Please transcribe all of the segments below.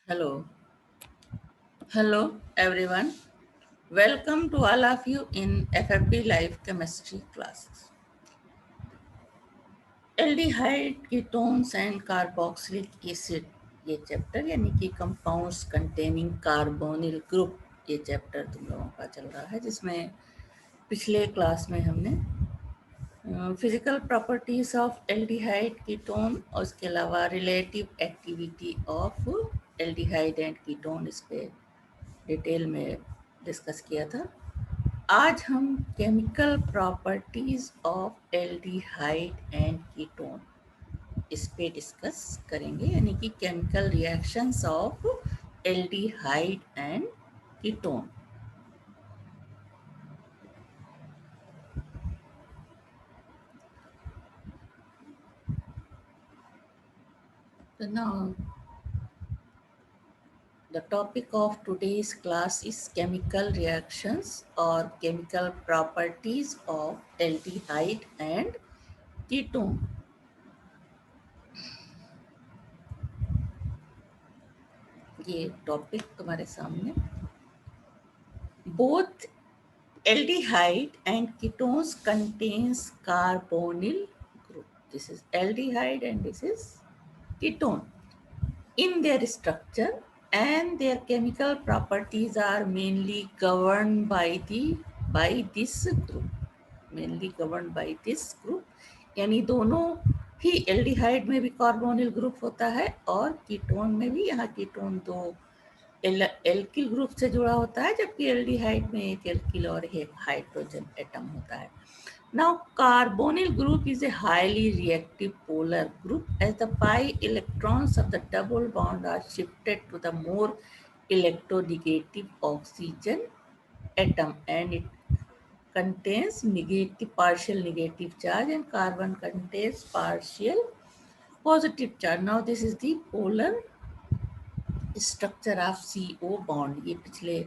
Hello. Hello, everyone. Welcome to all of you in FFB Live Chemistry classes. Aldehyde ketones and carboxylic acid ये chapter यानी कि compounds containing carbonyl group ये chapter तुम लोगों का चल रहा है, जिसमें पिछले क्लास में हमने physical properties of aldehyde ketone और उसके अलावा relative activity of aldehyde and ketone इस पे डिटेल में डिस्कस किया था। आज हम chemical properties of aldehyde and ketone इस पे डिस्कस करेंगे, यानी कि chemical reactions of aldehyde and ketone. So now the topic of today's class is chemical reactions or chemical properties of aldehyde and ketone. ये टॉपिक तुम्हारे सामने। Both aldehyde and ketones contains carbonyl group. This is aldehyde and this is ketone. In their structure and their chemical properties are mainly governed by this group. Mainly governed by this group. यानी दोनों ही aldehyde में भी carbonyl group होता है और ketone में भी। यहाँ कीटोन दो एल्किल ग्रुप से जुड़ा होता है, जबकि एल्डिहाइड में एक एल्किल और एक हाइड्रोजन एटम होता है। Now, carbonyl group is a highly reactive polar group as the pi electrons of the double bond are shifted to the more electronegative oxygen atom, and it contains partial negative charge, and carbon contains partial positive charge. Now, this is the polar structure of CO bond. ये पिछले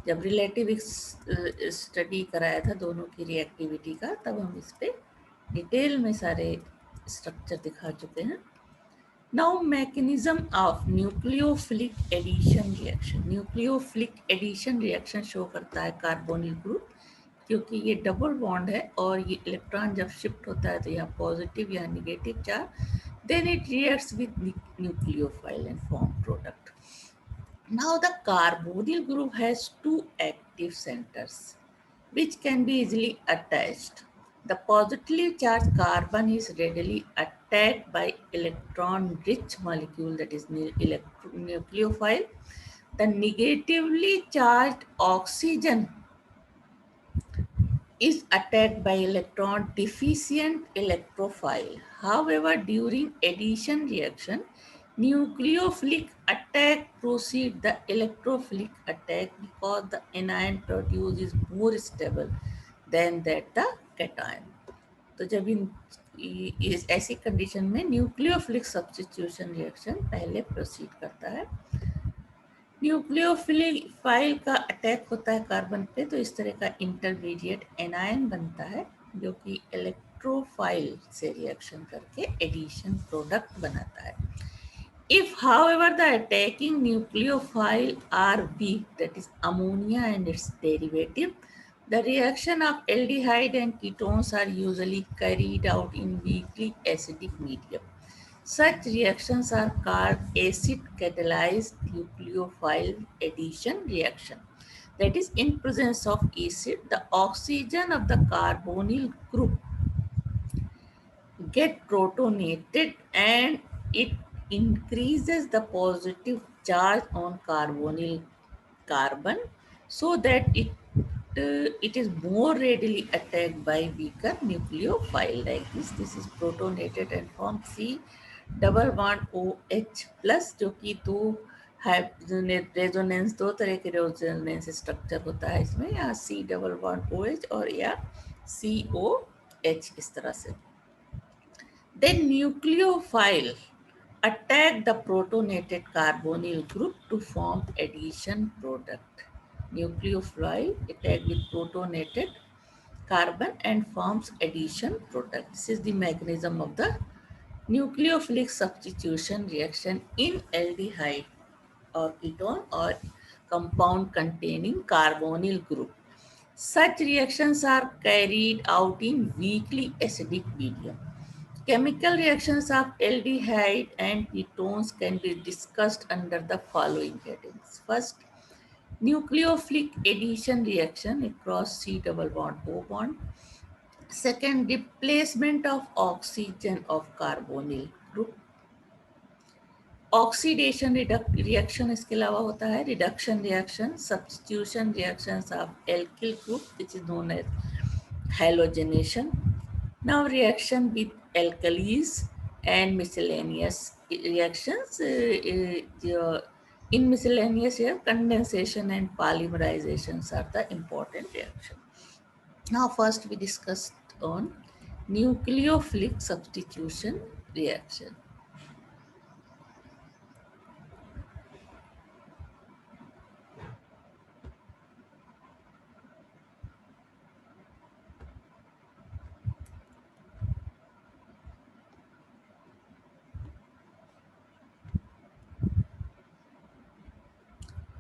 जब relative study कराया था दोनों की reactivity का, तब हम इस पे डिटेल में सारे स्ट्रक्चर दिखा चुके हैं। Now mechanism of nucleophilic addition reaction. Nucleophilic addition reaction show करता है कार्बोनिल ग्रुप, क्योंकि ये डबल बॉन्ड है और ये इलेक्ट्रॉन जब शिफ्ट होता है तो यहाँ पॉजिटिव या negative charge, then it reacts with nucleophile and form product. Now the carbonyl group has two active centers which can be easily attached. The positively charged carbon is readily attacked by electron-rich molecule, that is nucleophile. The negatively charged oxygen is attacked by electron deficient electrophile. However, during addition reaction, nucleophilic attack proceed the electrophilic attack because the anion produced is more stable than that the cation. तो जब इस ऐसी condition में nucleophilic substitution reaction पहले proceed करता है। Nucleophilic का attack होता है कार्बन पे, तो इस तरह का इंटरमीडिएट एनायन बनता है जो कि इलेक्ट्रोफाइल से रिएक्शन करके एडिशन प्रोडक्ट बनाता है। If however the attacking nucleophile are weak, that is ammonia and its derivative, the reaction of aldehyde and ketones are usually carried out in weakly acidic medium. Such reactions are called acid catalyzed nucleophile addition reaction. That is, in presence of acid, the oxygen of the carbonyl group get protonated and it increases the positive charge on carbonyl carbon so that it is more readily attacked by weaker nucleophile like this. This is protonated and form C double bond OH plus, जो कि दो resonance, दो तरह के resonance structure होता है इसमें, या C डबल बॉन्ड OH और या COH इस तरह से। Then nucleophile attack the protonated carbonyl group to form addition product. Nucleophile attack with protonated carbon and forms addition product. This is the mechanism of the nucleophilic substitution reaction in aldehyde or ketone or compound containing carbonyl group. Such reactions are carried out in weakly acidic medium. Chemical reactions of aldehyde and ketones can be discussed under the following headings. First, nucleophilic addition reaction across C double bond O bond. Second, replacement of oxygen of carbonyl group. Oxidation reaction इसके अलावा होता है reduction reaction substitution reactions of alkyl group which is known as halogenation now reaction with alkalis and miscellaneous reactions in miscellaneous here condensation and polymerizations are the important reaction. Now first we discussed on nucleophilic substitution reaction.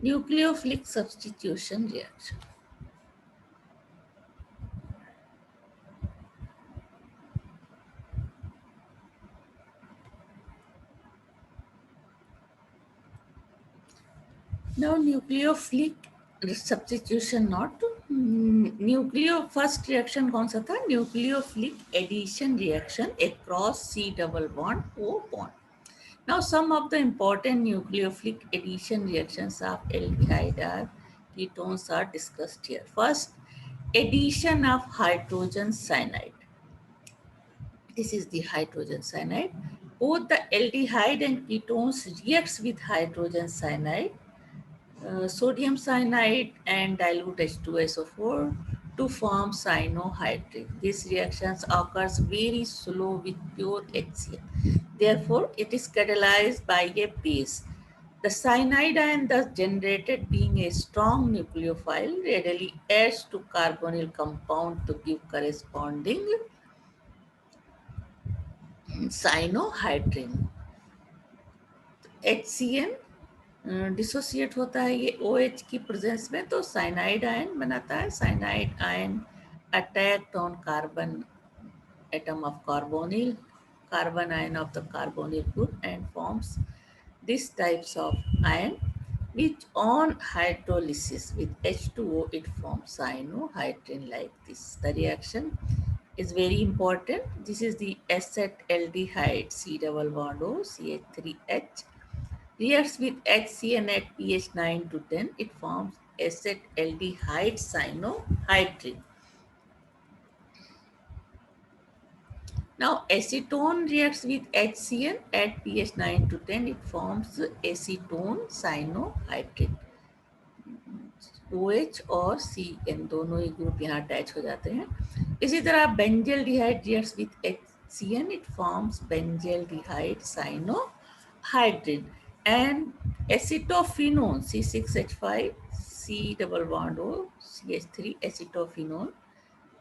Nucleophilic substitution reaction. Now nucleophilic substitution not first reaction कौन सा था nucleophilic addition reaction across C double bond O bond. Now some of the important nucleophilic addition reactions of aldehyde or ketones are discussed here. First, addition of hydrogen cyanide. This is the hydrogen cyanide. Both the aldehyde and ketones reacts with hydrogen cyanide, sodium cyanide and dilute H2SO4 to form cyanohydrin. These reactions occurs very slow with pure HCl. Therefore, it is catalyzed by a base. The cyanide ion thus generated being a strong nucleophile readily adds to carbonyl compound to give corresponding cyanohydrin. HCN dissociate होता है ये OH की presence में तो cyanide ion बनाता है cyanide ion attacked on carbon atom of carbon ion of the carbonyl group and forms these types of ion which on hydrolysis with H2O it forms cyanohydrin like this. The reaction is very important. This is the acetaldehyde C double bond O CH3H reacts with HCN at pH 9 to 10. It forms acetaldehyde cyanohydrin. Now acetone reacts with HCN at pH 9 to 10. It forms acetone cyanohydrin. OH और CN दोनों ही group यहाँ attach हो जाते हैं. इसी तरह benzaldehyde reacts with HCN. It forms benzyaldehyde cyanohydrin. And acetophenone C6H5 C double bond O CH3 acetophenone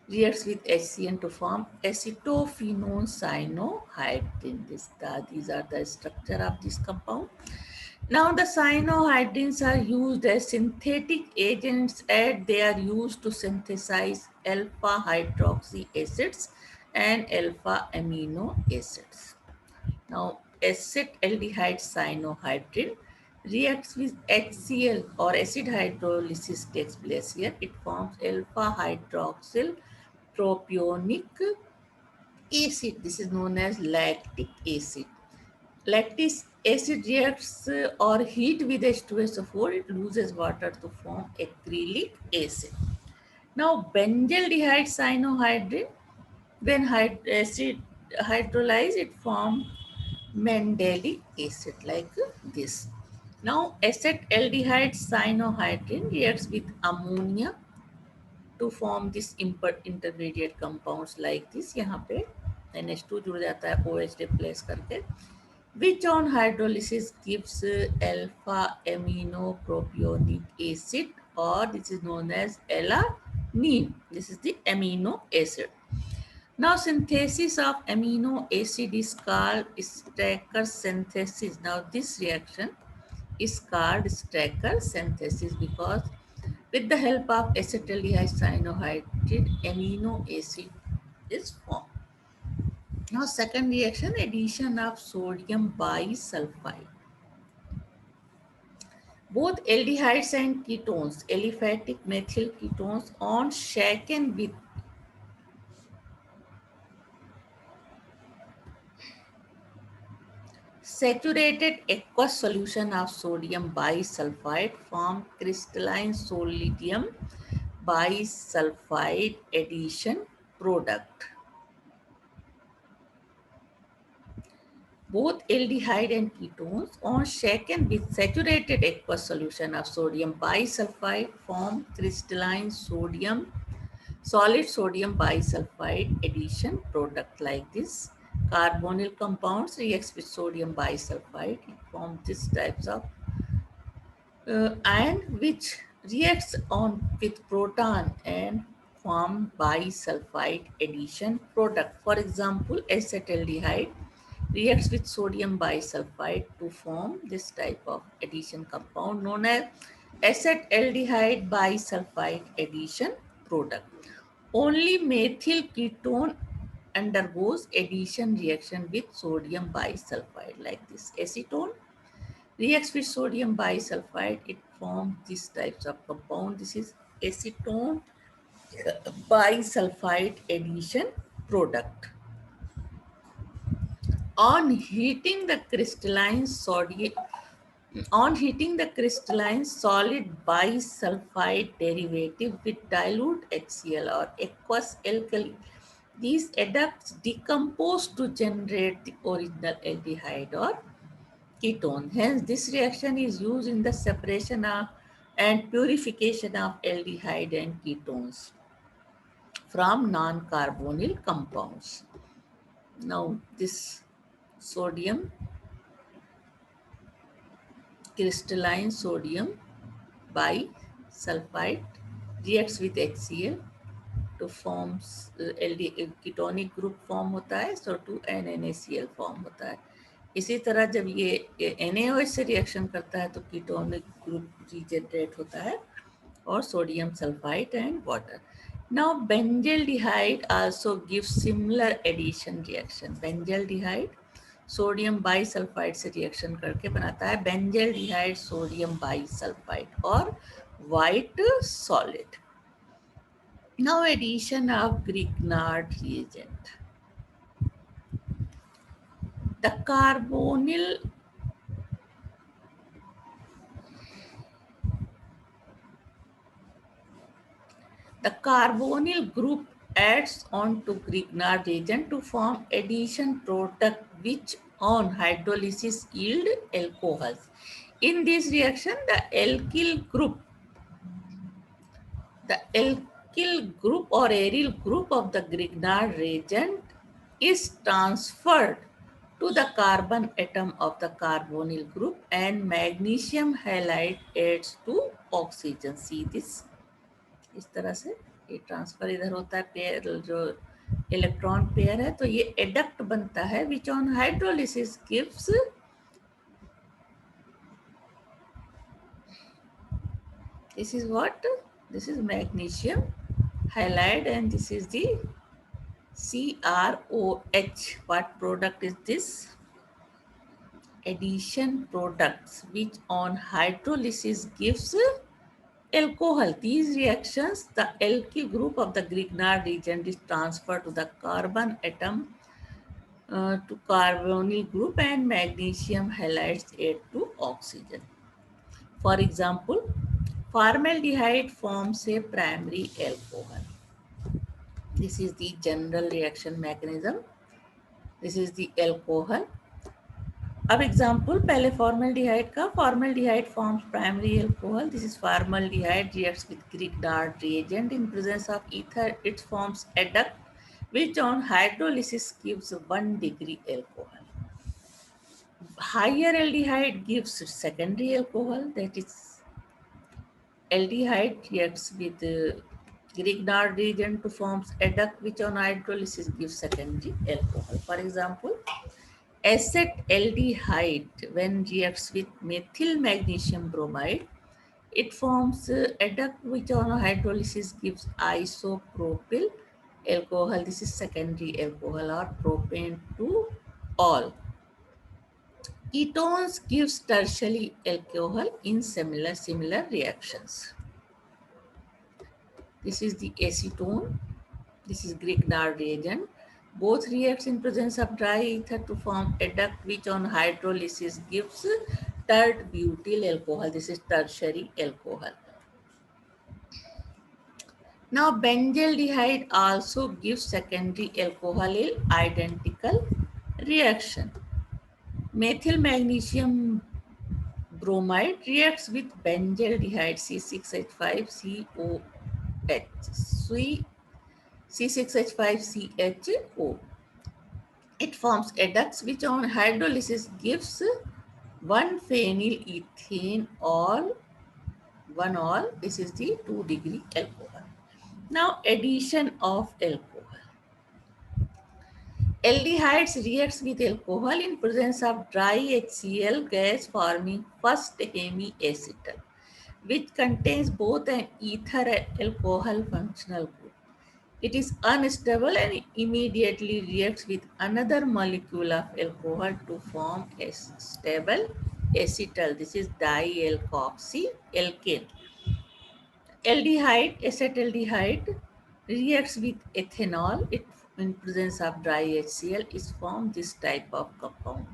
reacts with HCN to form acetophenone cyanohydrin. These are the structure of this compound. Now the cyanohydrins are used as synthetic agents and they are used to synthesize alpha hydroxy acids and alpha amino acids. Now acetaldehyde cyanohydrin reacts with HCl or acid hydrolysis takes place here. It forms alpha hydroxyl propionic acid. This is known as lactic acid. Lactic acid reacts or heat with H2SO4. It loses water to form acrylic acid. Now benzaldehyde cyanohydrin, when acid hydrolyzed, it forms mandelic acid like this. Now acetaldehyde cyanohydrin reacts with ammonia to form this intermediate compounds like this. यहाँ पे NH2 जुड़ जाता है OH replace करके, which on hydrolysis gives alpha amino propionic acid or this is known as alanine. This is the amino acid. Now synthesis of amino acid is called Stacker synthesis. Now this reaction is called Stacker synthesis because with the help of acetaldehyde cyanohydrid amino acid is formed. Now second reaction, addition of sodium bisulfite. Both aldehydes and ketones, aliphatic methyl ketones, on shaken with saturated aqueous solution of sodium bisulfite form crystalline sodium bisulfite addition product. Both aldehyde and ketones, on shaken with saturated aqueous solution of sodium bisulfite, form crystalline solid sodium bisulfite addition product like this. Carbonyl compounds reacts with sodium bisulfite. It forms these types of ion which reacts on with proton and form bisulfite addition product. For example, acetaldehyde reacts with sodium bisulfite to form this type of addition compound known as acetaldehyde bisulfite addition product. Only methyl ketone undergoes addition reaction with sodium bisulfite like this. Acetone reacts with sodium bisulfite, it forms these types of compound. This is acetone bisulfite addition product. On heating the crystalline sodium, on heating the crystalline solid bisulfite derivative with dilute HCl or aqueous alkali, these adducts decompose to generate the original aldehyde or ketone. Hence, this reaction is used in the separation of and purification of aldehyde and ketones from non-carbonyl compounds. Now, this sodium, crystalline sodium bisulfite reacts with HCl to form ketonic group form होता है, so to NaCl form होता है. इसी तरह जब ये NaOH से reaction करता है तो कीटोनिक ग्रुप रीजनरेट होता है और sodium sulphide and water. Now benzaldehyde also gives similar addition reaction. Benzaldehyde sodium bisulphide से रिएक्शन करके बनाता है बेंजल्डिहाइड सोडियम बाइसल्फाइड और white solid. Now addition of Grignard reagent. The carbonyl group adds on to Grignard reagent to form addition product which on hydrolysis yield alcohols. In this reaction, the alkyl group or aryl group of the Grignard reagent is transferred to the carbon atom of the carbonyl group and magnesium halide adds to oxygen. See this? इस तरह से ये transfer इधर होता है, pair जो electron pair है तो ये एडक्ट बनता है which on hydrolysis gives this is what? This is magnesium halide and this is the CROH. What product is this? Addition products which on hydrolysis gives alcohol. These reactions, the alkyl group of the Grignard reagent is transferred to the carbon atom to carbonyl group and magnesium halides add to oxygen. For example, formaldehyde forms a primary alcohol. This is the general reaction mechanism. This is the alcohol. अब example पहले formaldehyde का, formaldehyde forms primary alcohol. This is formaldehyde reacts with Grignard reagent in presence of ether. It forms adduct which on hydrolysis gives 1 degree alcohol. Higher aldehyde gives secondary alcohol, that is aldehyde reacts with Grignard reagent to forms adduct which on hydrolysis gives secondary alcohol. For example, acetaldehyde, when reacts with methyl magnesium bromide, it forms adduct which on hydrolysis gives isopropyl alcohol. This is secondary alcohol or propane to all. Ketones gives tertiary alcohol in similar reactions. This is the acetone. This is Grignard reagent. Both reacts in presence of dry ether to form adduct which on hydrolysis gives tert butyl alcohol. This is tertiary alcohol. Now benzaldehyde also gives secondary alcohol in identical reaction. Methyl magnesium bromide reacts with benzaldehyde C6H5COH. C6H5CHO. It forms adducts which on hydrolysis gives 1-phenyl all 1 all. This is the 2-degree alcohol. Now addition of alcohol. Aldehydes reacts with alcohol in presence of dry HCl gas forming first hemiacetal, which contains both an ether and alcohol functional group. It is unstable and immediately reacts with another molecule of alcohol to form a stable acetal. This is dialkoxyalkane. Aldehyde, acetaldehyde, reacts with ethanol. It, in presence of dry HCl, is formed this type of compound.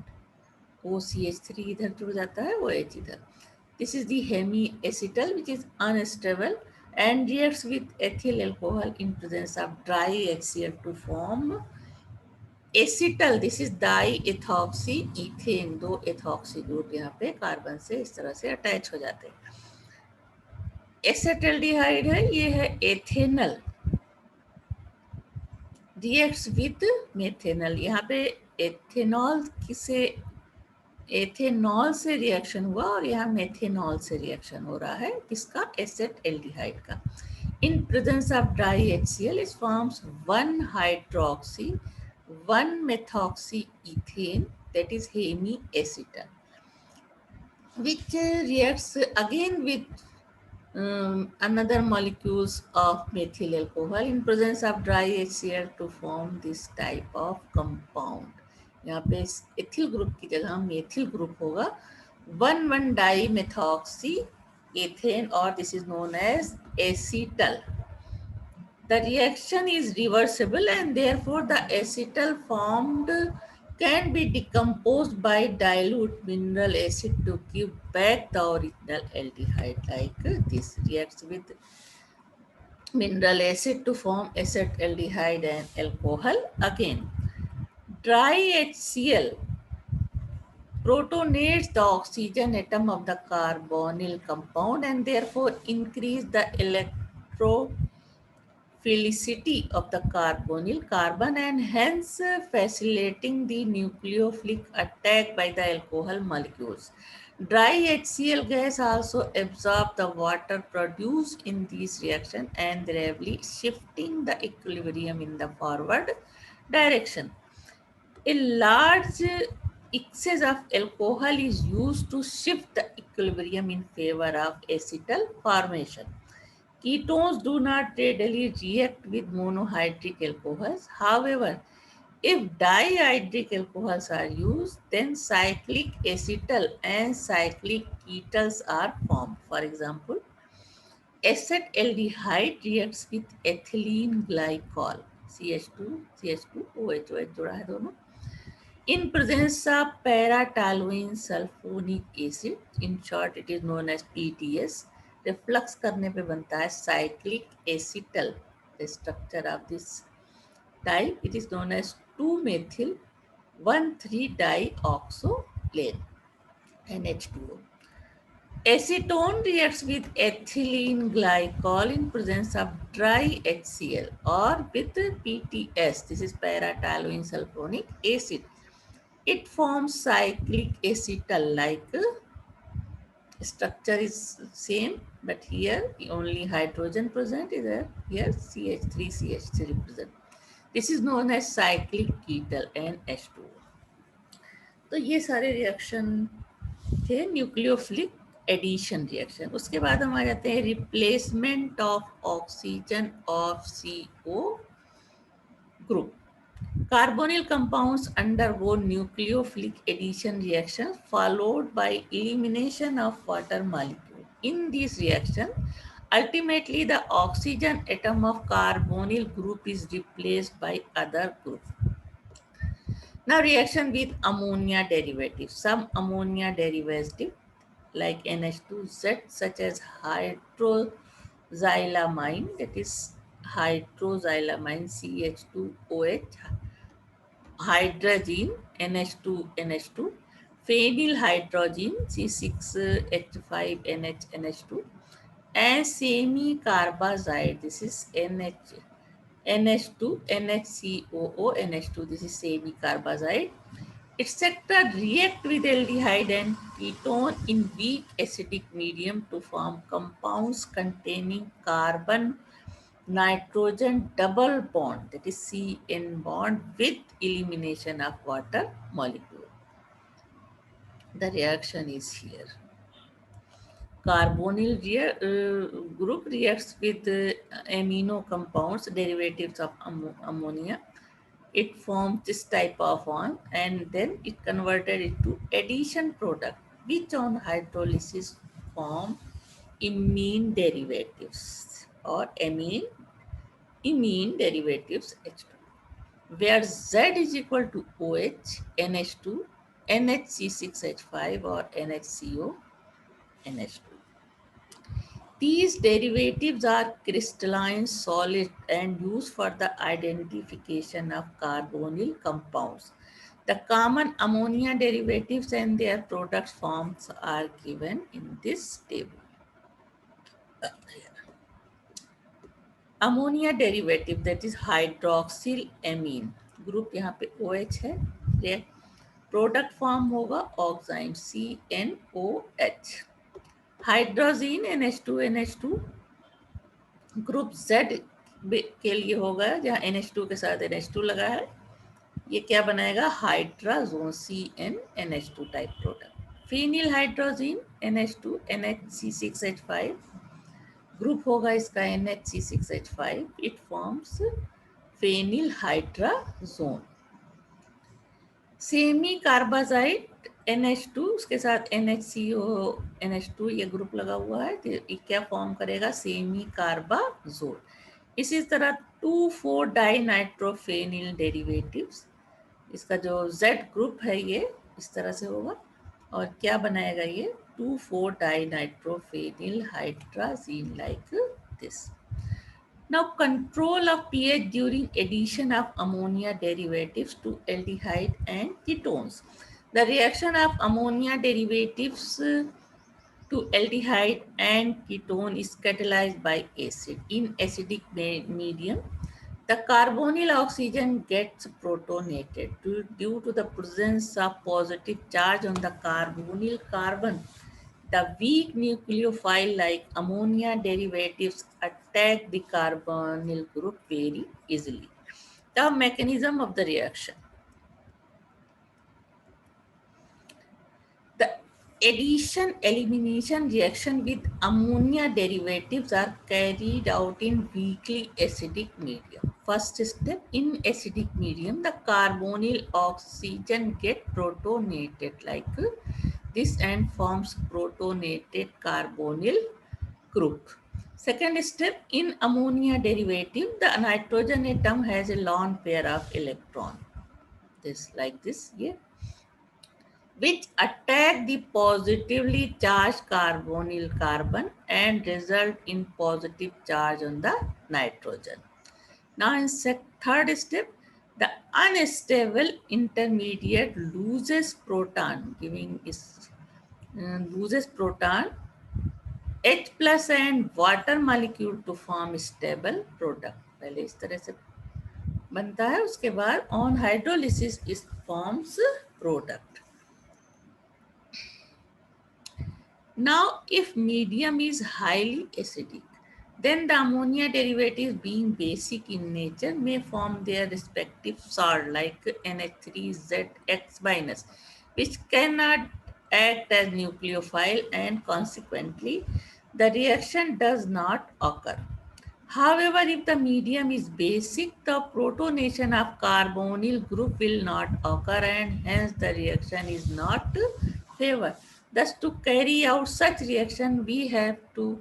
OCH3 इधर जुड़ जाता है, OH इधर. This is the hemiacetal which is unstable and reacts with ethyl alcohol in presence of dry HCl to form acetal. This is diethoxy ethane. 2 ethoxy group यहाँ पे carbon से इस तरह से अटैच हो जाते हैं. एसेटल्डिहाइड है, ये है एथेनल, रिएक्ट्स विद मेथेनल. यहाँ पे एथेनॉल से रिएक्शन हुआ और यहाँ मेथेनॉल से रिएक्शन हो रहा है. किसका? एसेटल्डिहाइड का. In presence of dry HCl it forms 1-hydroxy 1-methoxy ethane, that is hemiacetal, which reacts again with another molecules of methyl alcohol in presence of dry HCl to form this type of compound. यहाँ पे ethyl group की जगह methyl group होगा. 1,1-dimethoxy ethane, or this is known as acetal. The reaction is reversible and therefore the acetal formed can be decomposed by dilute mineral acid to give back the original aldehyde, like this. Reacts with mineral acid to form acetaldehyde and alcohol again. Dry HCl protonates the oxygen atom of the carbonyl compound and therefore increase the electrophilicity of the carbonyl carbon and hence facilitating the nucleophilic attack by the alcohol molecules. Dry HCl gas also absorbs the water produced in this reaction and thereby shifting the equilibrium in the forward direction. A large excess of alcohol is used to shift the equilibrium in favor of acetal formation. Ketones do not readily react with monohydric alcohols. However, if dihydric alcohols are used, then cyclic acetal and cyclic ketols are formed. For example, acetaldehyde reacts with ethylene glycol, CH2 OH जुड़ा है दोनों. In presence of para-toluene sulfonic acid, in short it is known as PTS, reflux करने पे बनता है cyclic acetal. The structure of this type, it is known as 2-methyl 1,3-dioxolane, NH2O. Acetone reacts with ethylene glycol in presence of dry HCl or with PTS. This is para-toluene sulfonic acid. It forms cyclic acetal, like structure is same, but here only hydrogen present is there. Here CH3 present. This is known as cyclic ketal and H2O. तो ये सारे reaction थे nucleophilic addition reaction. उसके बाद हम आ जाते हैं replacement of oxygen of CO group. Carbonyl compounds undergo nucleophilic addition reaction followed by elimination of water molecule. In this reaction, ultimately the oxygen atom of carbonyl group is replaced by other group. Now reaction with ammonia derivatives. Some ammonia derivative like NH2Z such as hydroxylamine, that is hydroxylamine CH2OH, hydrogen NH2NH2, phenylhydrogen C6H5NH2, and semi-carbazide, this is NH2 NHCOO NH2, this is semi-carbazide, etc. react with aldehyde and ketone in weak acidic medium to form compounds containing carbon nitrogen double bond, that is CN bond, with elimination of water molecule. The reaction is here. Carbonyl group reacts with amino compounds derivatives of ammonia. It forms this type of one, and then it converted it to addition product, which on hydrolysis form imine derivatives or imine derivatives H2, where Z is equal to OH, NH2, NHC6H5 or NHCO, NH2. These derivatives are crystalline solid and used for the identification of carbonyl compounds. The common ammonia derivatives and their product forms are given in this table. Ammonia derivative that is hydroxyl amine, group यहाँ पे OH है, product form होगा ऑक्साइन CNOH, hydrazine NH2NH2, group Z के लिए होगा जहाँ NH2 के साथ NH2 लगा है, ये क्या बनाएगा hydrazone CnNH2 type product, phenyl hydrazine NH2 NHC6H5, group होगा इसका NHC6H5, it forms phenyl hydrazone, semicarbazide NH2 उसके साथ NHCO NH2 ये ग्रुप लगा हुआ है, तो ये क्या फॉर्म करेगा सेमी कार्बाजोल। इसी तरह 2,4 डाइनाइट्रोफेनिल डेरिवेटिव्स, इसका जो Z ग्रुप है ये इस तरह से होगा और क्या बनाएगा ये 2,4 dinitrophenyl hydrazine like this. Now control of pH during addition of ammonia derivatives to aldehyde and ketones. The reaction of ammonia derivatives to aldehyde and ketone is catalyzed by acid. In acidic medium, the carbonyl oxygen gets protonated due to the presence of positive charge on the carbonyl carbon. The weak nucleophile like ammonia derivatives attack the carbonyl group very easily. The mechanism of the reaction. The addition-elimination reaction with ammonia derivatives are carried out in weakly acidic medium. First step, in acidic medium, the carbonyl oxygen get protonated like this and forms protonated carbonyl group. Second step, in ammonia derivative, the nitrogen atom has a lone pair of electron, this like this here, which attack the positively charged carbonyl carbon and result in positive charge on the nitrogen. Now in third step, the unstable intermediate loses proton, giving loses proton H plus and water molecule to form stable product. पहले इस तरह से बनता है, उसके बाद on hydrolysis it forms product. Now if medium is highly acidic, then the ammonia derivatives being basic in nature may form their respective salt like NH3ZX minus, which cannot act as nucleophile, and consequently the reaction does not occur. However, if the medium is basic, the protonation of carbonyl group will not occur and hence the reaction is not favored. Thus, to carry out such reaction, we have to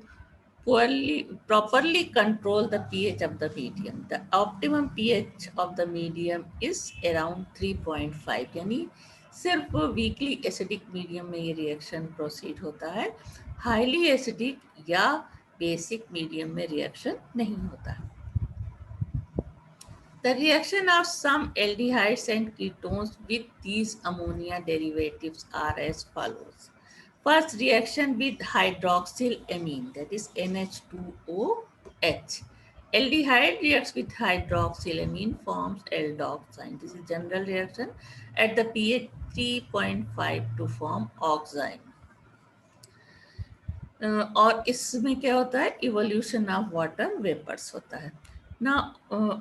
properly control the pH of the medium. The optimum pH of the medium is around 3.5, यानी सिर्फ weakly acidic medium में ये reaction proceed होता है, highly acidic या basic medium में reaction नहीं होता है. The reaction of some aldehydes and ketones with these ammonia derivatives are as follows. First reaction with hydroxylamine, that is NH2OH. Aldehyde reacts with hydroxylamine, forms aldoxine. This is general reaction at the pH 3.5 to form oxime. और इसमें क्या होता है, evolution of water vapours होता है ना,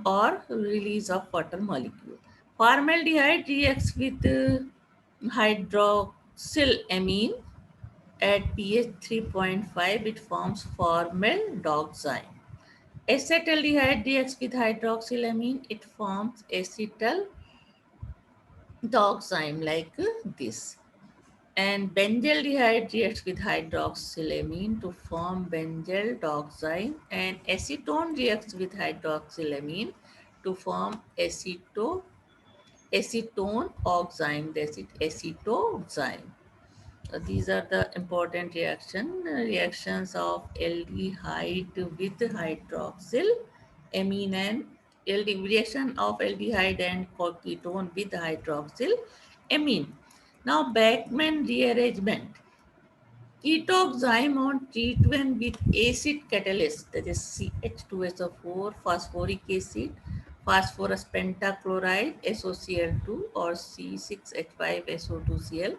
और release of water molecule. Formaldehyde reacts with hydroxylamine at pH 3.5. It forms formaldoxime. Acetaldehyde reacts with hydroxylamine. It forms acetaldoxime like this. And benzaldehyde reacts with hydroxylamine to form benzaldoxime, and acetone reacts with hydroxylamine to form acetone oxime, that's it, acetoxime. These are the important reactions of aldehyde with hydroxylamine and reaction of aldehyde and ketone with hydroxylamine. Now, Bachmann rearrangement. Ketoxime on treatment with acid catalyst, that is CH2SO4, phosphoric acid, phosphorus pentachloride, SOCl2, or C6H5SO2Cl,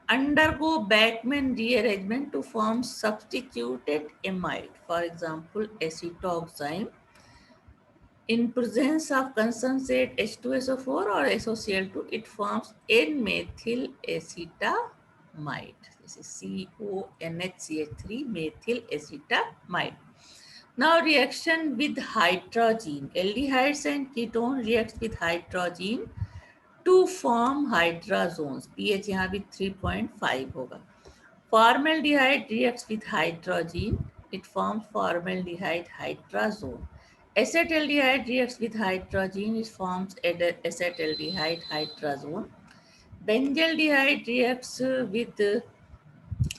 undergo Bachmann rearrangement to form substituted amide, for example, acetoxime. In presence of concentrate H2SO4 or SOCl2, it forms N-methyl acetamide. This is CONHCH3 methyl acetamide. Now reaction with hydrogen. Aldehydes and ketone reacts with hydrogen to form hydrazones. pH यहाँ भी 3.5 होगा. Formaldehyde reacts with hydrogen. It forms formaldehyde hydrazone. Acetaldehyde reacts with hydrogen. It forms acetaldehyde hydrazone. Benzaldehyde reacts with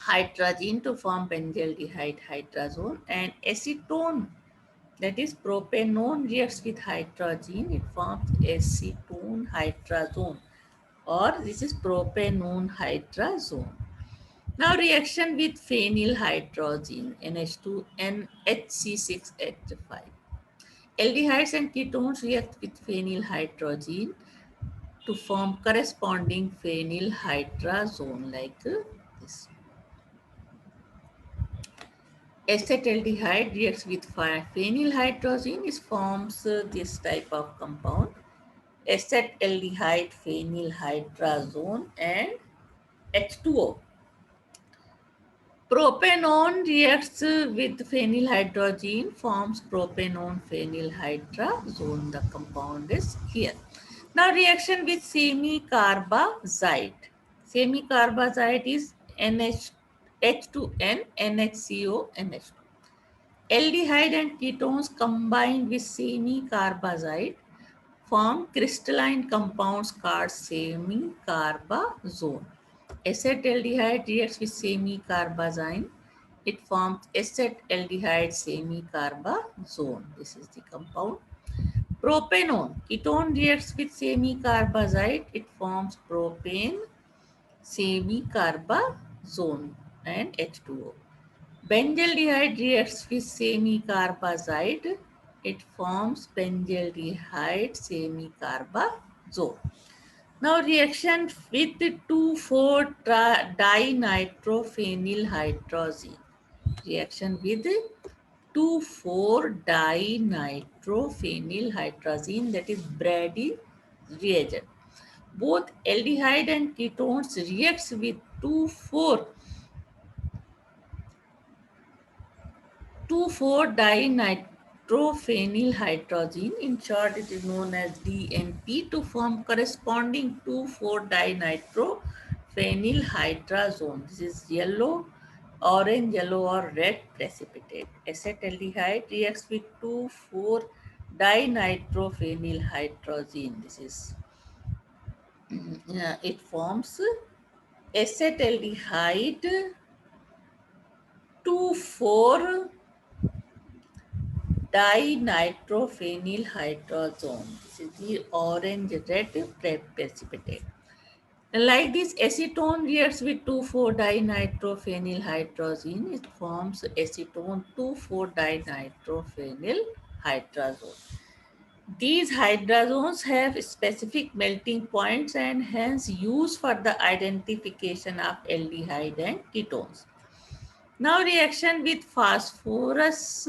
hydrogen to form benzaldehyde hydrazone, and acetone, that is propanone, reacts with hydrogen. It forms acetone hydrazone, or this is propanone hydrazone. Now reaction with phenylhydrazine, NH2 and HC6H5. Aldehydes and ketones react with phenylhydrazine to form corresponding phenylhydrazone like this. Acetaldehyde reacts with phenylhydrazine. It forms this type of compound, acetaldehyde phenylhydrazone and H2O. Propanone reacts with phenylhydrazine, forms propanone phenylhydrazone. The compound is here. Now reaction with semicarbazide. Semicarbazide is H2N, NHCO, NH2. Aldehyde and ketones combined with semicarbazide form crystalline compounds called semicarbazone. Acetaldehyde reacts with semicarbazine. It forms acetaldehyde semicarbazone. This is the compound. Propanone. Ketone reacts with semicarbazide. It forms propane semicarbazone and H2O. Benzaldehyde reacts with semicarbazide. It forms benzaldehyde semicarbazone. Now reaction with 2,4-dinitrophenylhydrazine. Reaction with 2,4-dinitrophenylhydrazine, that is Brady reagent. both aldehyde and ketones reacts with 2,4-dinitrophenylhydrazine. In short, it is known as DNP, to form corresponding 2,4-dinitrophenylhydrazone. This is yellow, orange, yellow, or red precipitate. Acetaldehyde reacts with 2,4-dinitrophenylhydrazine. This is it forms acetaldehyde 2,4 dinitrophenylhydrazone. This is the orange red precipitate. Like this, acetone reacts with 2,4-dinitrophenylhydrazine. It forms acetone 2,4-dinitrophenylhydrazone. These hydrazones have specific melting points and hence used for the identification of aldehyde and ketones. Now reaction with phosphorus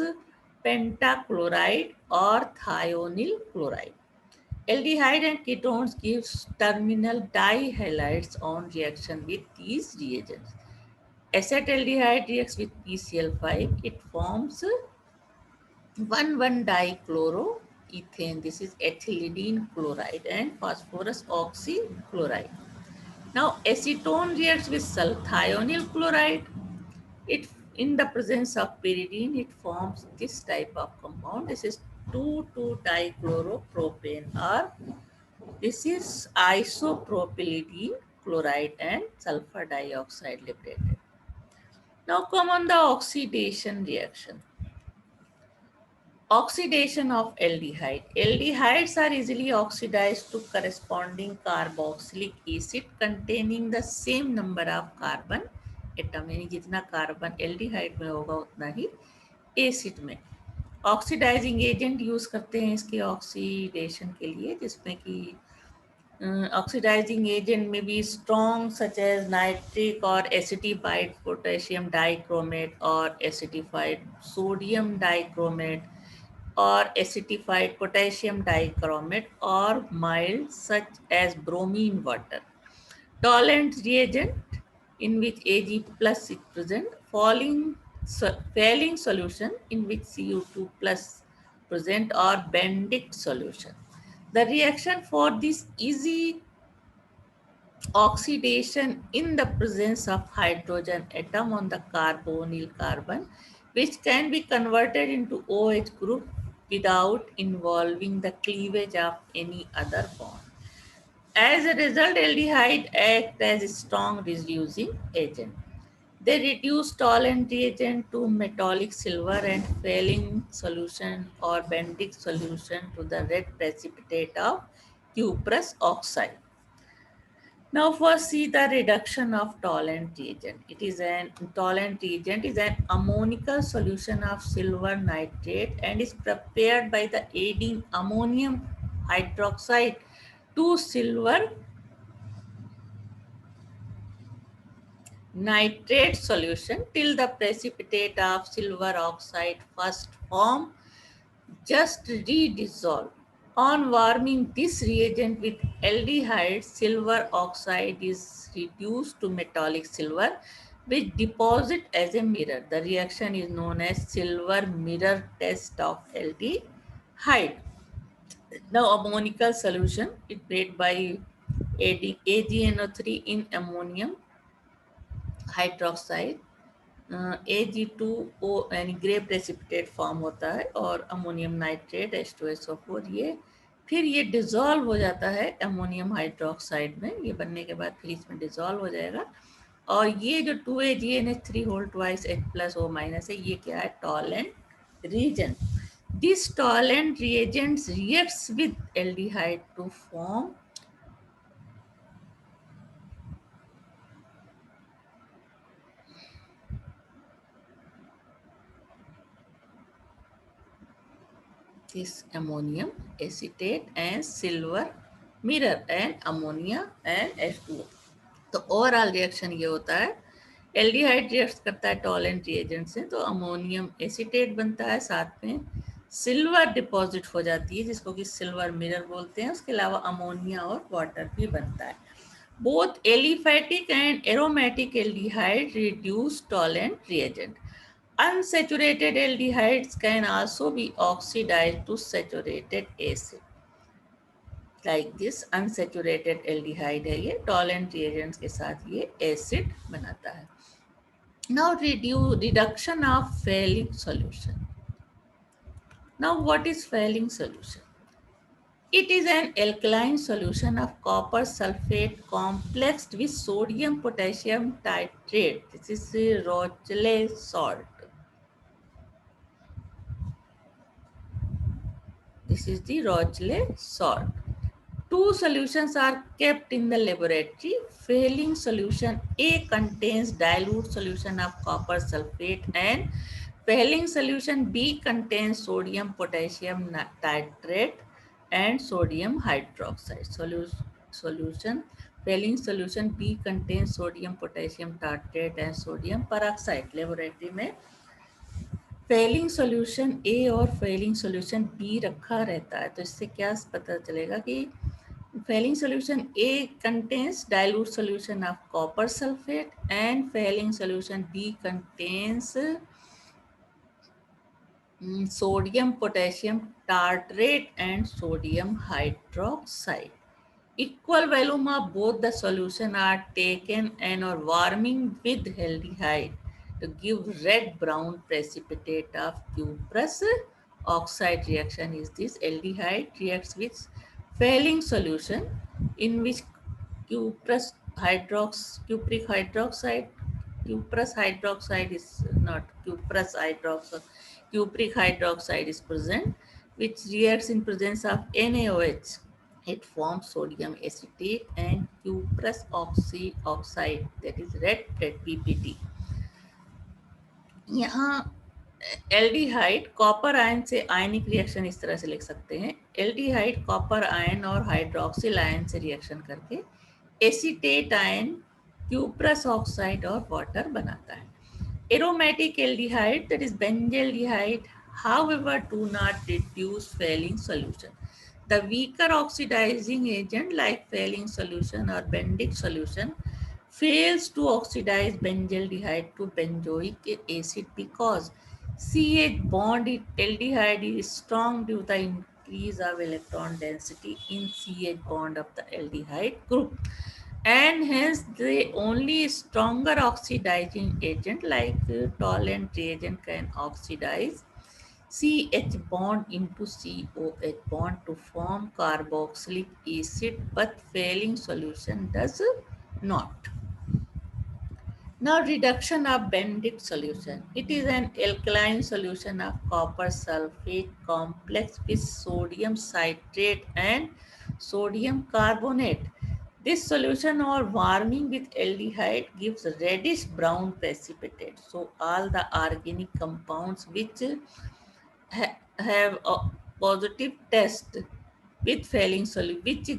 pentachloride or thionyl chloride. Aldehyde and ketones gives terminal dihalides on reaction with these reagents. Acetaldehyde reacts with PCl5. It forms 1,1-dichloroethane. This is ethylidene chloride and phosphorus oxychloride. Now acetone reacts with thionyl chloride. It, in the presence of pyridine, it forms this type of compound. This is 2,2-dichloropropane, or this is isopropylidine chloride and sulfur dioxide liberated. Now come on the oxidation reaction. Oxidation of aldehyde. Aldehydes are easily oxidized to corresponding carboxylic acid containing the same number of carbon atom. यानी जितना carbon aldehyde में होगा उतना ही acid में. Oxidising agent use करते हैं इसके oxidation के लिए, जिसमें कि oxidizing agent may be strong such as nitric or acidified potassium dichromate or acidified sodium dichromate or acidified potassium dichromate, or mild such as bromine water. Tolerant reagent in which Ag plus is present, failing solution in which Cu2 plus present, or bendict solution. The reaction for this easy oxidation in the presence of hydrogen atom on the carbonyl carbon, which can be converted into OH group without involving the cleavage of any other bond. As a result, aldehyde act as a strong reducing agent. They reduce tolerant reagent to metallic silver and failing solution or bendic solution to the red precipitate of cuprous oxide. Now first see the reduction of tolerant reagent. It is an tolerant reagent is an ammonical solution of silver nitrate and is prepared by the adding ammonium hydroxide to silver nitrate solution till the precipitate of silver oxide first form just redissolve. On warming this reagent with aldehyde, silver oxide is reduced to metallic silver, which deposit as a mirror. The reaction is known as silver mirror test of aldehyde. Now, ammonical solution is made by adding AgNO3 in ammonium hydroxide. Ag2O यानी grey precipitate form होता है, और ammonium nitrate H2SO4 ये फिर ये dissolve हो जाता है अमोनियम हाइड्रोक्साइड में. ये बनने के बाद फिर इसमें डिजॉल्व हो जाएगा, और ये जो 2AgNH3 whole twice H plus O minus है, ये क्या है? Tollens reagent. This Tollens reagents reacts with aldehyde to form this ammonium acetate and silver mirror and ammonia and H2O. तो ओवरऑल रिएक्शन ये होता है, एल्डिहाइड रिएक्ट करता है टॉलेंट रिएजेंट से, तो अमोनियम एसीटेट बनता है, साथ में सिल्वर डिपॉजिट हो जाती है, जिसको कि सिल्वर मिरर बोलते हैं। उसके अलावा अमोनिया और वाटर भी बनता है। Both aliphatic and aromatic aldehyde reduce Tollens reagent. Unsaturated aldehydes can also be oxidized to saturated acid. Like this, unsaturated aldehyde है ये, टॉलेंट रिएजेंट्स के साथ ये एसिड बनाता है। Now reduction of Fehling solution. Now what is Fehling solution? It is an alkaline solution of copper sulfate complexed with sodium potassium titrate. This is Rochley salt. This is the Rochley salt. Two solutions are kept in the laboratory. Fehling solution A contains dilute solution of copper sulfate and Fehling solution B contains sodium potassium titrate and sodium hydroxide. Solution Fehling solution B contains sodium potassium tartrate and sodium peroxide. Laboratory में Fehling solution ए और Fehling solution B रखा रहता है, तो इससे क्या पता चलेगा कि Fehling solution A contains dilute solution of copper sulfate and failing solution B contains sodium potassium tartrate and sodium hydroxide. Equal volume of both the solution are taken and are warming with aldehyde to give red brown precipitate of cuprous oxide reaction. Is this aldehyde reacts with failing solution in which cupric hydroxide, cuprous hydroxide is not cuprous hydroxide, cupric hydroxide is present, which reacts in presence of NaOH. It forms sodium acetate and cuprous oxide, that is red PPT. यहाँ aldehyde copper ion से आयनिक reaction इस तरह से लिख सकते हैं। Aldehyde copper ion और hydroxyl ion से रिएक्शन करके एसीटेट आयन, क्यूप्रस ऑक्साइड और वाटर बनाता है। Aromatic aldehyde, that is benzaldehyde, however do not reduce Fehling solution. The weaker oxidizing agent like Fehling solution or Bendick solution fails to oxidize benzaldehyde to benzoic acid because CH bond in aldehyde is strong due to the increase of electron density in CH bond of the aldehyde group, and hence the only stronger oxidizing agent like tolerant reagent can oxidize CH bond into COH bond to form carboxylic acid, but Fehling solution does not. Now reduction of Bendick solution. It is an alkaline solution of copper sulfate complex with sodium citrate and sodium carbonate. This solution or warming with aldehyde gives reddish brown precipitate. So all the organic compounds which have a positive test with failing solution, which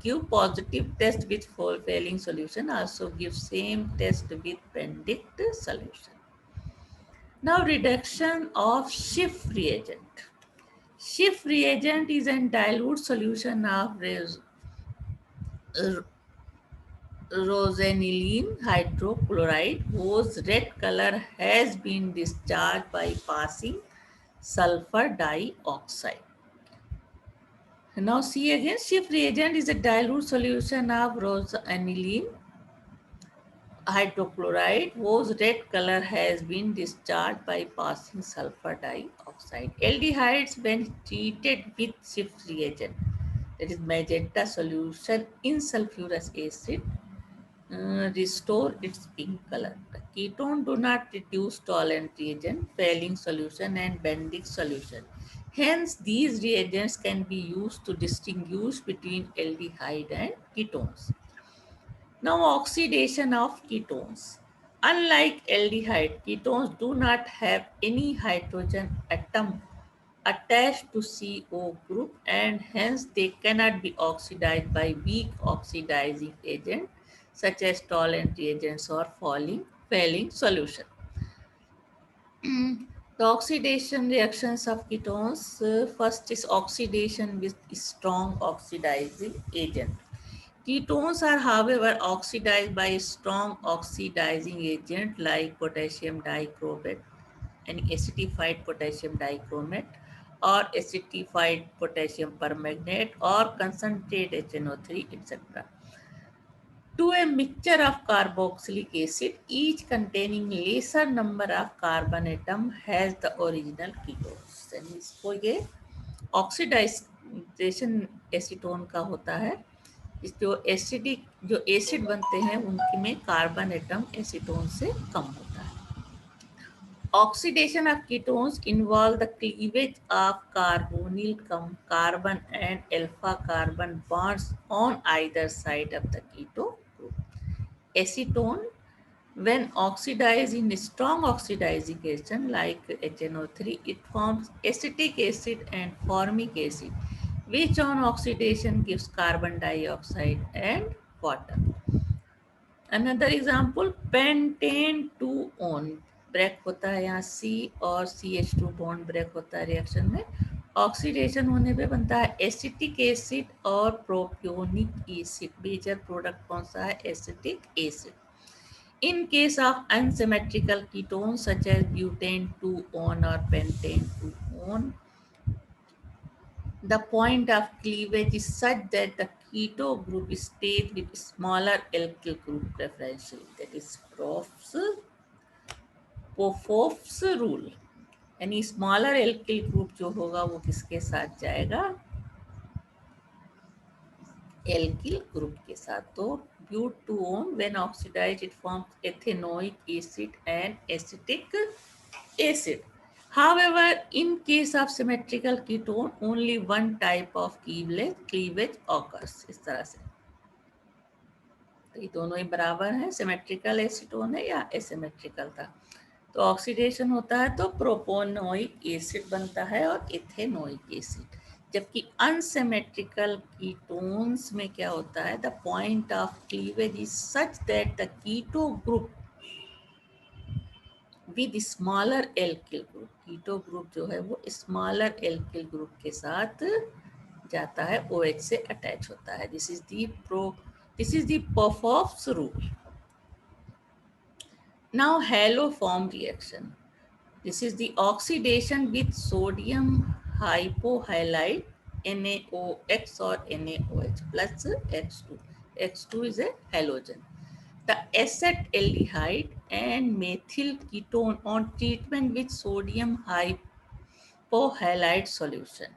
give positive test with failing solution, also give same test with Bendick solution. Now reduction of Schiff reagent. Schiff reagent is a dilute solution of rosanilene hydrochloride whose red color has been discharged by passing sulfur dioxide. Now see again, Schiff reagent is a dilute solution of rosanilene hydrochloride whose red color has been discharged by passing sulfur dioxide. Aldehydes when treated with Schiff reagent, that is magenta solution in sulfurous acid, restore its pink color. The ketone do not reduce tolerant reagent, Fehling solution and Bendick solution. Hence, these reagents can be used to distinguish between aldehyde and ketones. Now, oxidation of ketones. Unlike aldehyde, ketones do not have any hydrogen atom attached to CO group and hence they cannot be oxidized by weak oxidizing agent such as tolerant reagents or failing solution. The oxidation reactions of ketones, first is oxidation with strong oxidizing agent. Ketones are, however, oxidized by a strong oxidizing agent like potassium dichromate and acidified potassium dichromate or acidified potassium permanganate or concentrate HNO3, etc. To a mixture of carboxylic acid, each containing lesser number of carbon atom has the original ketones. यानी इसको ये oxidisation acetone का होता है. इस जो acid बनते हैं उनके में कार्बन एटम एसीटोन से कम होता है. Oxidation of ketones involve the cleavage of carbonyl carbon and alpha carbon bonds on either side of the keto group. Acetone, when oxidized in strong oxidizing agent like HNO3, it forms acetic acid and formic acid, which on oxidation gives carbon dioxide and water. Another example, pentane 2 on break होता है, यहाँ C और CH2 bond break होता है reaction में. Oxidation होने पे बनता है एसिटिक एसिड और प्रोपियोनिक एसिड. मेजर प्रोडक्ट कौन सा है? Acetic acid. In case of unsymmetrical ketones such as butane 2-on or pentane 2-on, the point of cleavage is such that the keto group stays with smaller alkyl group preferentially. That is Popoff's rule. यानी smaller alkyl group जो होगा वो किसके साथ जाएगा? Alkyl group के साथ. तो ब्यूट 2-on when oxidized it forms ethanoic acid and acetic acid. However, in case of symmetrical ketone, only one type of cleavage occurs. इस तरह से तो ये दोनों ही बराबर हैं. सिमेट्रिकल एसीटोन है या एसिमेट्रिकल था. तो ऑक्सीडेशन होता है तो प्रोपोनोइक एसिड बनता है और इथेनोइक एसिड. जबकि अनसिमेट्रिकल कीटोन्स में क्या होता है? The point of cleavage is such that the keto group with smaller alkyl group, keto group जो है वो स्मॉलर एल्किल ग्रुप के साथ जाता है, OH से अटैच होता है. This is the Popoff's rule. Now haloform reaction. This is the oxidation with sodium hypohalite NaOX or NaOH plus X2. X2 is a halogen. The acetaldehyde and methyl ketone on treatment with sodium hypohalite solution.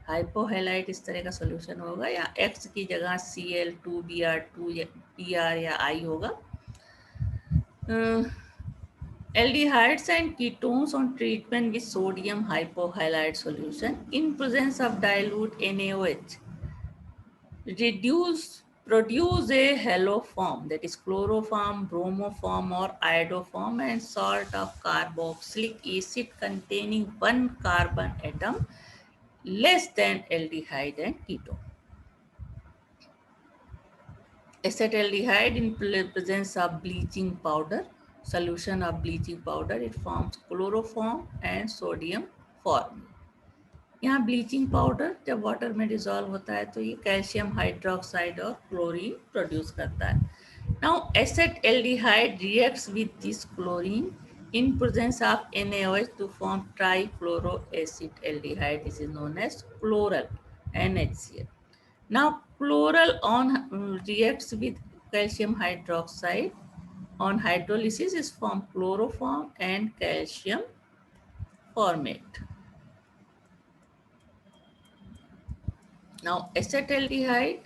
हाइपोहेलाइट इस तरह का solution होगा या X की जगह Cl2Br2 या Br या I होगा. Aldehydes and ketones on treatment with sodium hypohalite solution in presence of dilute NaOH produce a haloform, that is chloroform, bromoform or iodoform, and salt of carboxylic acid containing one carbon atom less than aldehyde and ketone. Acetaldehyde in presence of bleaching powder, solution of bleaching powder, it forms chloroform and sodium formate. यहाँ bleaching powder जब water में dissolve होता है तो ये calcium hydroxide और chlorine produce करता है. Now acetaldehyde reacts with this chlorine in presence of NaOH to form trichloroacetaldehyde. This is known as chloral NaCl. Now chloral reacts with calcium hydroxide on hydrolysis is formed chloroform and calcium formate. Now acetaldehyde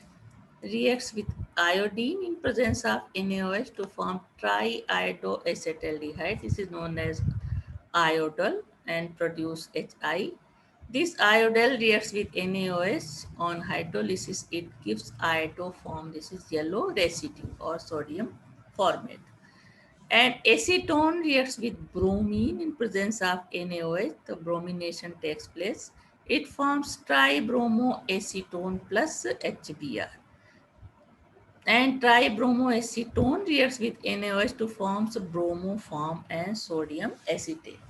reacts with iodine in presence of NaOH to form triiodoacetaldehyde. This is known as iodal and produce Hi. This iodal reacts with NaOH on hydrolysis. It gives iodoform. This is yellow residue or sodium formate. And acetone reacts with bromine in presence of NaOH. The bromination takes place. It forms tribromoacetone plus HBr. And tribromoacetone reacts with NaOH to form bromoform and sodium acetate.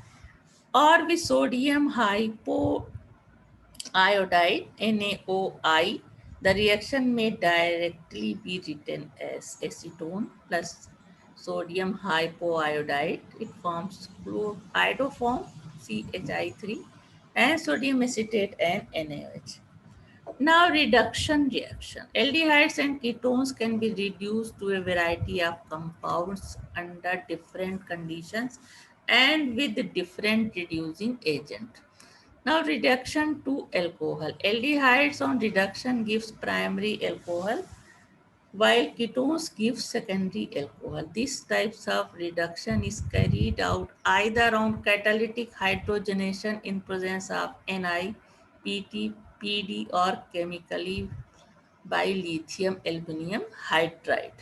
or with sodium hypoiodide NaOI, the reaction may directly be written as acetone plus sodium hypoiodide. It forms chloroiodoform CHI3 and sodium acetate and NaOH. Now, reduction reaction. Aldehydes and ketones can be reduced to a variety of compounds under different conditions and with different reducing agent. Now, reduction to alcohol. Aldehydes on reduction gives primary alcohol, while ketones give secondary alcohol. These types of reduction is carried out either on catalytic hydrogenation in presence of Ni, Pt, Pd, or chemically by lithium aluminum hydride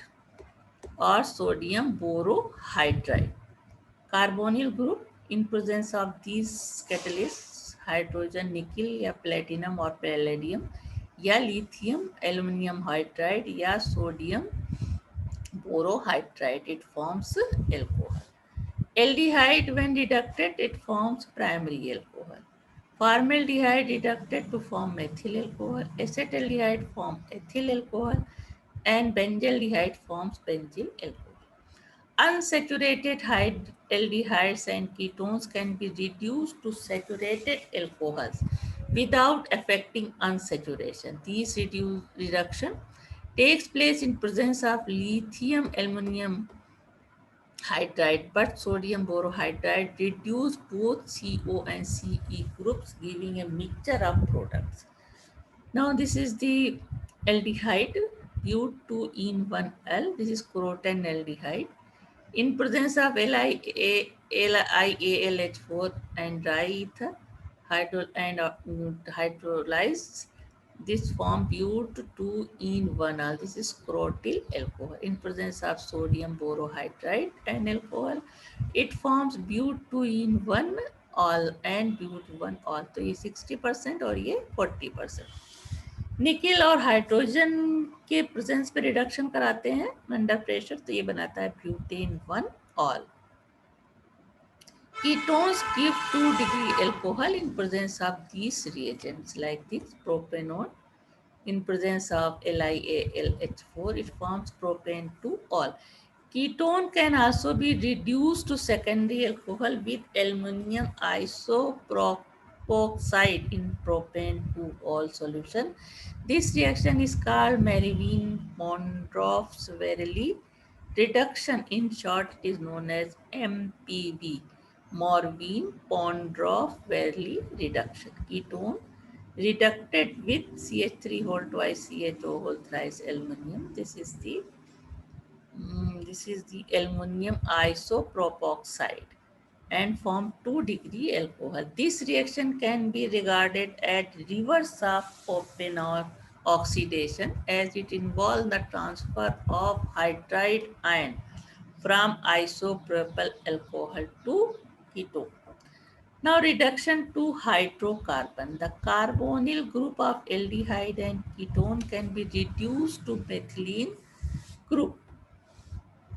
or sodium borohydride. Carbonyl group in presence of these catalysts hydrogen nickel या platinum और palladium या lithium aluminum hydride या sodium borohydride, it forms alcohol. Aldehyde when reducted it forms primary alcohol. Formaldehyde reducted to form methyl alcohol. Acetaldehyde forms ethyl alcohol and benzaldehyde forms benzyl alcohol. Unsaturated aldehydes and ketones can be reduced to saturated alcohols without affecting unsaturation. These reduction takes place in presence of lithium aluminum hydride, but sodium borohydride reduce both CO and Ce groups, giving a mixture of products. Now this is the aldehyde but2-ene-1-L. This is crotonaldehyde. In presence of LiAlH4 and diether hydrolyzed, this form but2-ene-1-Al. This is crotyl alcohol. In presence of sodium borohydride and alcohol, it forms but2-ene-1-Al and but1-Al. तो ये 60% और ये 40%. Nickel और hydrogen के presence पे reduction कराते हैं under pressure, तो ये बनाता है butane 1 all. Ketones give 2-degree alcohol in presence of these reagents like this propanone. In presence of LiAlH4, it forms propane 2 all. Ketone can also be reduced to secondary alcohol with aluminium isopropoxide in propane 2 all solution. This reaction is called Marvin-Mondroff-Verley reduction. In short, it is known as MPV, Marvin-Mondroff-Verley reduction. Ketone reducted with CH3 whole twice CHO whole thrice aluminum. This is the aluminum isopropoxide and form 2-degree alcohol. This reaction can be regarded as reverse of propanol oxidation as it involves the transfer of hydride ion from isopropyl alcohol to ketone. Now reduction to hydrocarbon. The carbonyl group of aldehyde and ketone can be reduced to group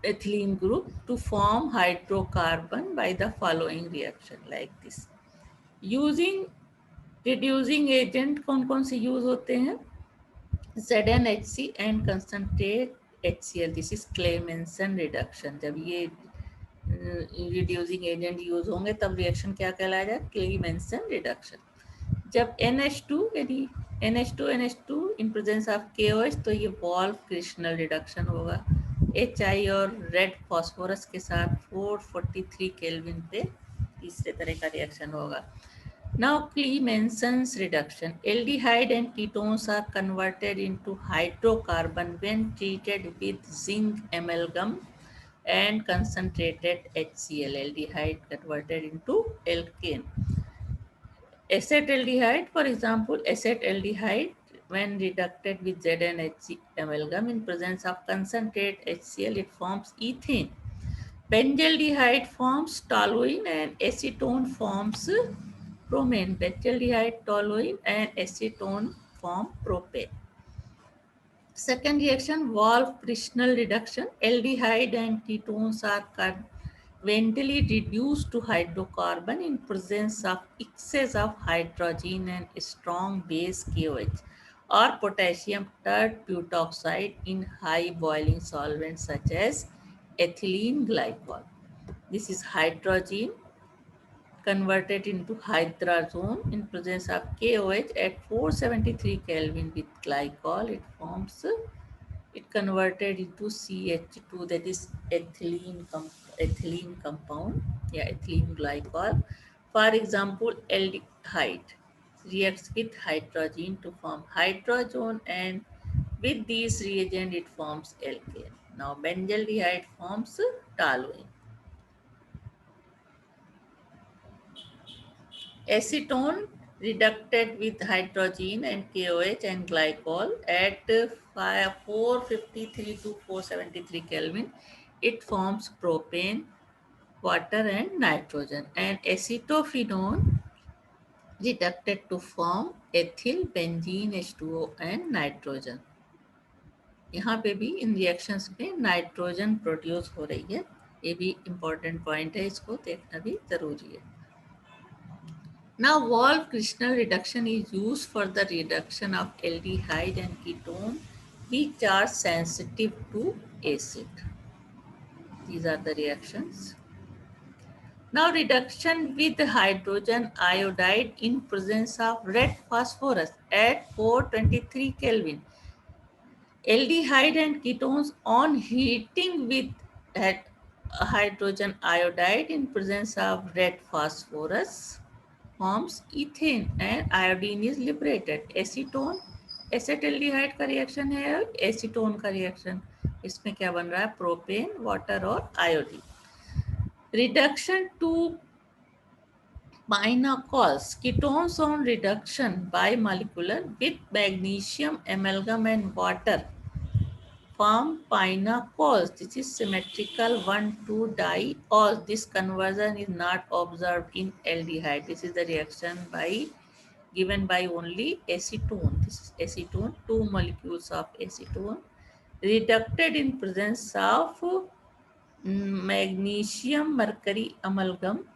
ethylene group to form hydrocarbon by the following reaction like this. Using reducing agent कौन से use होते हैं? ZnHC and concentrate HCl. This is Clemmensen reduction. जब ये reducing agent use होंगे तब reaction क्या कहलाएगा? Clemmensen reduction. जब NH2 यदि NH2 in presence of KOH तो ये वॉल्फ क्रिस्टल रिडक्शन होगा. HI और रेड फॉस्फोरस के साथ 443 केल्विन पे तीसरे तरह का रिएक्शन होगा. Now Clemmensen's reduction. Aldehyde and ketones are converted into hydrocarbon when treated with zinc amalgam and concentrated HCl. Aldehyde converted into alkane. Acetaldehyde, for example, acetaldehyde when reducted with ZnHC amalgam in presence of concentrated HCl, it forms ethane. Benzaldehyde forms toluene and acetone forms bromine. Benzaldehyde, toluene and acetone form propane. Second reaction, Wolff-Fresnel reduction. Aldehyde and ketones are eventually reduce to hydrocarbon in presence of excess of hydrogen and strong base KOH or potassium tert-butoxide in high boiling solvents such as ethylene glycol. This is hydrogen converted into hydrazone in presence of KOH at 473 Kelvin with glycol. It converted into CH2, that is ethylene compound, yeah, ethylene glycol. For example, aldehyde reacts with hydrogen to form hydrazone, and with these reagent it forms alkane. Now benzaldehyde forms toluene. Acetone reducted with hydrogen and KOH and glycol at 453 to 473 Kelvin. It forms propane, water and nitrogen. And acetophenone reducted to form ethyl benzene H2O and nitrogen. यहाँ पे भी इन reactions में nitrogen produce हो रही है, ये भी important point है, इसको देखना भी ज़रूरी है. Now, Wolff crystal reduction is used for the reduction of aldehyde and ketone which are sensitive to acid. These are the reactions. Now, reduction with hydrogen iodide in presence of red phosphorus at 423 Kelvin. Aldehyde and ketones on heating with hydrogen iodide in presence of red phosphorus forms ethane and iodine is liberated. Acetone acetaldehyde का reaction है और acetone का reaction, इसमें क्या बन रहा है, propane, water और iodine. Reduction to pinacols, ketones on reduction bimolecular with magnesium amalgam and water form pinacols. This is symmetrical 1,2 diol. This conversion is not observed in aldehyde. This is the reaction given by only acetone. This is acetone, 2 molecules of acetone reducted in presence of magnesium mercury amalgam.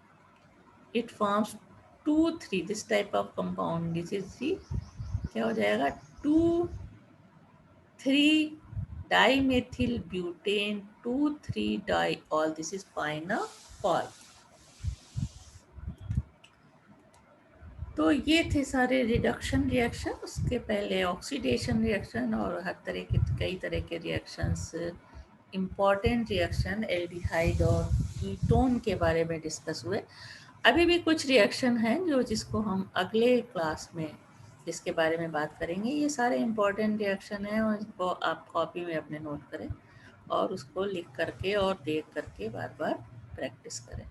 It forms 2,3. This type of compound. This is the क्या हो जाएगा, 2,3 dimethyl butane 2,3 diol. This is pinacol. तो ये थे सारे reduction reaction. उसके पहले oxidation reaction और हर तरह के कई तरह के रिएक्शंस, इम्पॉर्टेंट रिएक्शन एल्डिहाइड और कीटोन के बारे में डिस्कस हुए. अभी भी कुछ रिएक्शन हैं जिसको हम अगले क्लास में जिसके बारे में बात करेंगे. ये सारे इम्पॉर्टेंट रिएक्शन हैं और इसको आप कॉपी में अपने नोट करें और उसको लिख करके और देख करके बार बार प्रैक्टिस करें.